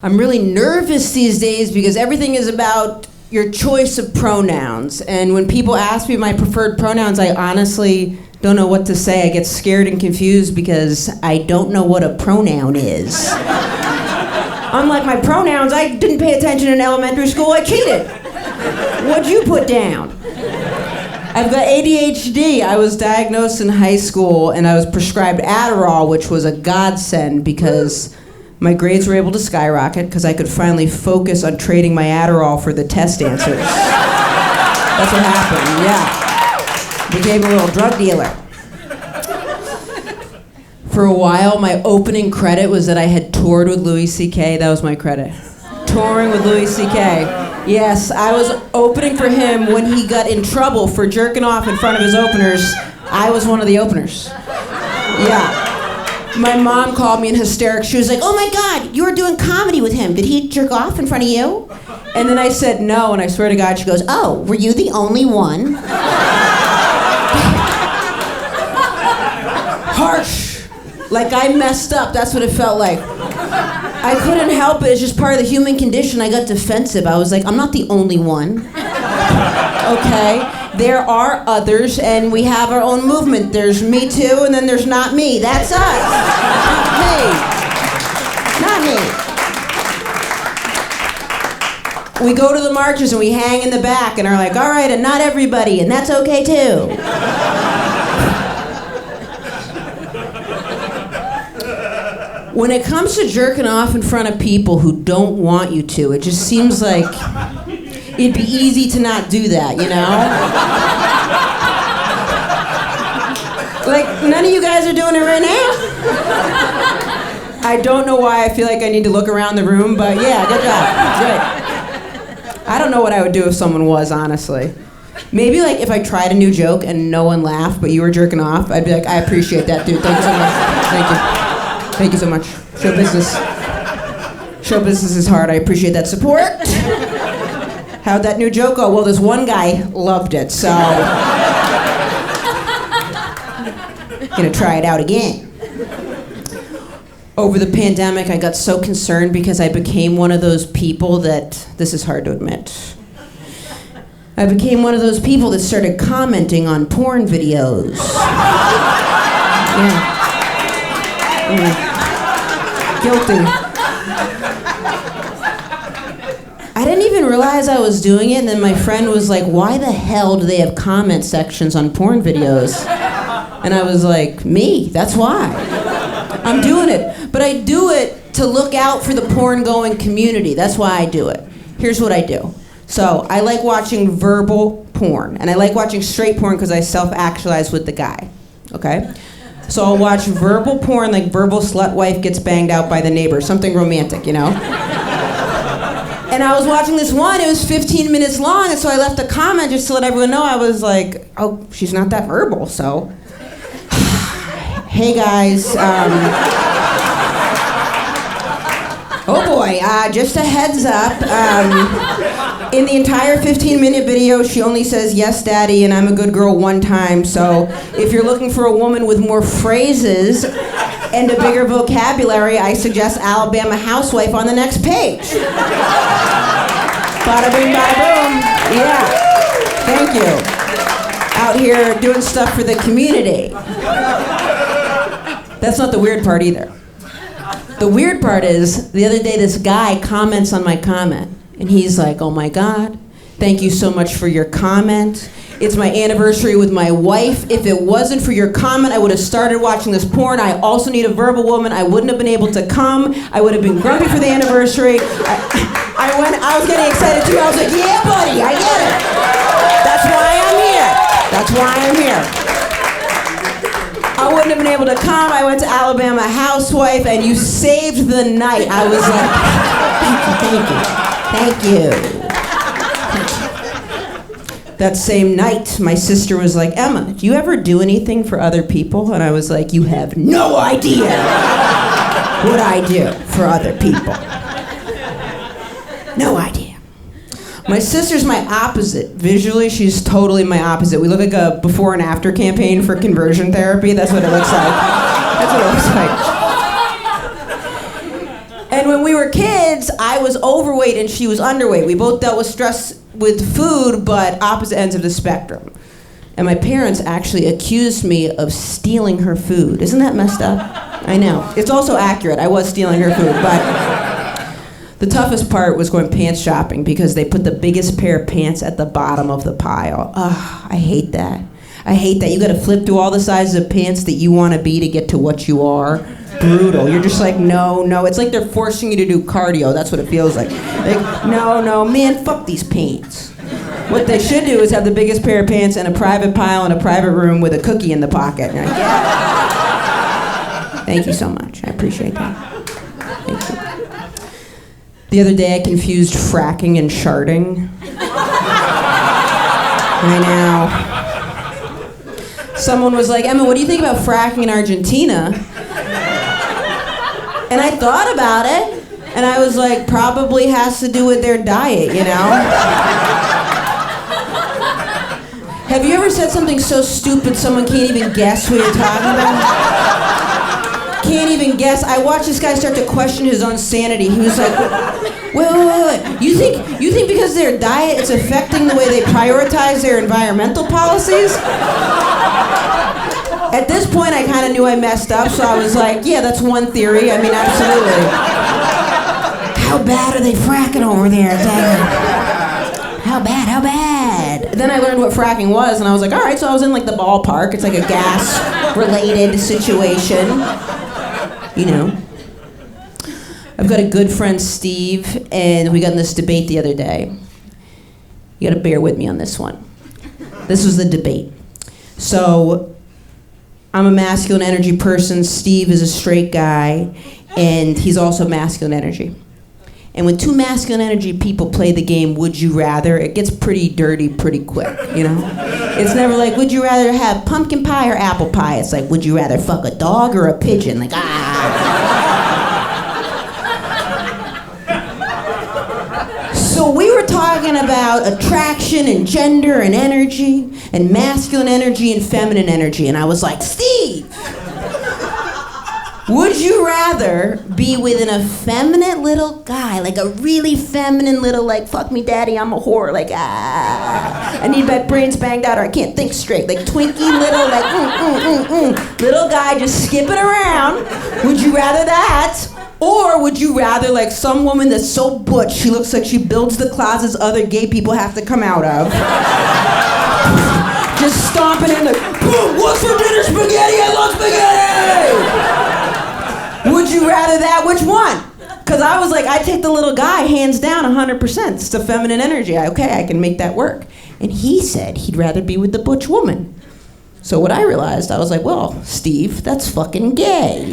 I'm really nervous these days because everything is about your choice of pronouns. And when people ask me my preferred pronouns, I honestly don't know what to say. I get scared and confused because I don't know what a pronoun is. Unlike my pronouns, I didn't pay attention in elementary school. I cheated. What'd you put down? I've got ADHD. I was diagnosed in high school and I was prescribed Adderall, which was a godsend because my grades were able to skyrocket because I could finally focus on trading my Adderall for the test answers. That's what happened, yeah. Became a little drug dealer. For a while, my opening credit was that I had toured with Louis C.K. That was my credit. Touring with Louis C.K. Yes, I was opening for him when he got in trouble for jerking off in front of his openers. I was one of the openers. Yeah. My mom called me in hysterics. She was like, "Oh my God, you were doing comedy with him. Did he jerk off in front of you?" And then I said no, and I swear to God, she goes, "Oh, were you the only one?" Harsh. Like I messed up, that's what it felt like. I couldn't help it, it's just part of the human condition. I got defensive. I was like, I'm not the only one. Okay? There are others, and we have our own movement. There's me too, and then there's not me. That's us. Not me. We go to the marches and we hang in the back and are like, all right, and not everybody, and that's okay too. When it comes to jerking off in front of people who don't want you to, it just seems like it'd be easy to not do that, you know? Like, none of you guys are doing it right now. I don't know why I feel like I need to look around the room, but yeah, good job. Good. I don't know what I would do if someone was, honestly. Maybe like if I tried a new joke and no one laughed, but you were jerking off, I'd be like, I appreciate that, dude. Thank you so much. Thank you. Thank you so much. Show business. Show business is hard. I appreciate that support. How'd that new joke go? Well, this one guy loved it, so gonna try it out again. Over the pandemic, I got so concerned because I became one of those people that, this is hard to admit, I became one of those people that started commenting on porn videos. Yeah. Guilty. I didn't even realize I was doing it, and then my friend was like, why the hell do they have comment sections on porn videos? And I was like, me, that's why. I'm doing it. But I do it to look out for the porn-going community. That's why I do it. Here's what I do. So I like watching verbal porn, and I like watching straight porn because I self-actualize with the guy, okay? So I'll watch verbal porn, like verbal slut wife gets banged out by the neighbor, something romantic, you know? And I was watching this one, it was 15 minutes long, and so I left a comment just to let everyone know. I was like, oh, she's not that verbal, so. Hey guys, oh boy, just a heads up. In the entire 15-minute video, she only says, yes, daddy, and I'm a good girl one time. So if you're looking for a woman with more phrases and a bigger vocabulary, I suggest Alabama Housewife on the next page. Bada boom, bada boom. Yeah, thank you. Out here doing stuff for the community. That's not the weird part either. The weird part is, the other day this guy comments on my comment. And he's like, oh my God, thank you so much for your comment. It's my anniversary with my wife. If it wasn't for your comment, I would have started watching this porn. I also need a verbal woman. I wouldn't have been able to come. I would have been grumpy for the anniversary. I was getting excited too. I was like, yeah, buddy, I get it. That's why I'm here. That's why I'm here. I wouldn't have been able to come. I went to Alabama Housewife, and you saved the night. I was like, thank you. Thank you. That same night, my sister was like, Emma, do you ever do anything for other people? And I was like, you have no idea what I do for other people. No idea. My sister's my opposite. Visually, she's totally my opposite. We look like a before and after campaign for conversion therapy. That's what it looks like. That's what it looks like. And And when we were kids, I was overweight and she was underweight. We both dealt with stress with food, but opposite ends of the spectrum. And my parents actually accused me of stealing her food. Isn't that messed up? I know. It's also accurate. I was stealing her food, but the toughest part was going pants shopping because they put the biggest pair of pants at the bottom of the pile. Ugh, I hate that. I hate that. You gotta flip through all the sizes of pants that you wanna be to get to what you are. Brutal. You're just like, no. It's like they're forcing you to do cardio. That's what it feels like. Like, no, man, fuck these pants. What they should do is have the biggest pair of pants in a private pile in a private room with a cookie in the pocket. And thank you so much. I appreciate that. Thank you. The other day I confused fracking and sharding. I know. Someone was like, Emma, what do you think about fracking in Argentina? And I thought about it, and I was like, probably has to do with their diet, you know? Have you ever said something so stupid someone can't even guess what you're talking about? Can't even guess. I watched this guy start to question his own sanity. He was like, wait. You think because of their diet it's affecting the way they prioritize their environmental policies? At this point, I kind of knew I messed up, so I was like, yeah, that's one theory. I mean, absolutely. How bad are they fracking over there? How bad? Then I learned what fracking was, and I was like, all right, so I was in like the ballpark. It's like a gas-related situation. You know. I've got a good friend, Steve, and we got in this debate the other day. You gotta bear with me on this one. This was the debate. So, I'm a masculine energy person, Steve is a straight guy, and he's also masculine energy. And when two masculine energy people play the game Would You Rather, it gets pretty dirty pretty quick, you know? It's never like, would you rather have pumpkin pie or apple pie? It's like, would you rather fuck a dog or a pigeon? Like, So we were talking about attraction and gender and energy and masculine energy and feminine energy. And I was like, Steve, would you rather be with an effeminate little guy, like a really feminine little, like, fuck me daddy, I'm a whore, like, I need my brains banged out or I can't think straight, like twinky little, like, little guy just skipping around. Would you rather that? Or would you rather like some woman that's so butch she looks like she builds the closets other gay people have to come out of? Just stomping in like, boom, what's for dinner? Spaghetti, I love spaghetti! Would you rather that? Which one? Because I was like, I take the little guy hands down 100%. It's the feminine energy. Okay, I can make that work. And he said he'd rather be with the butch woman. So what I realized, I was like, well, Steve, that's fucking gay.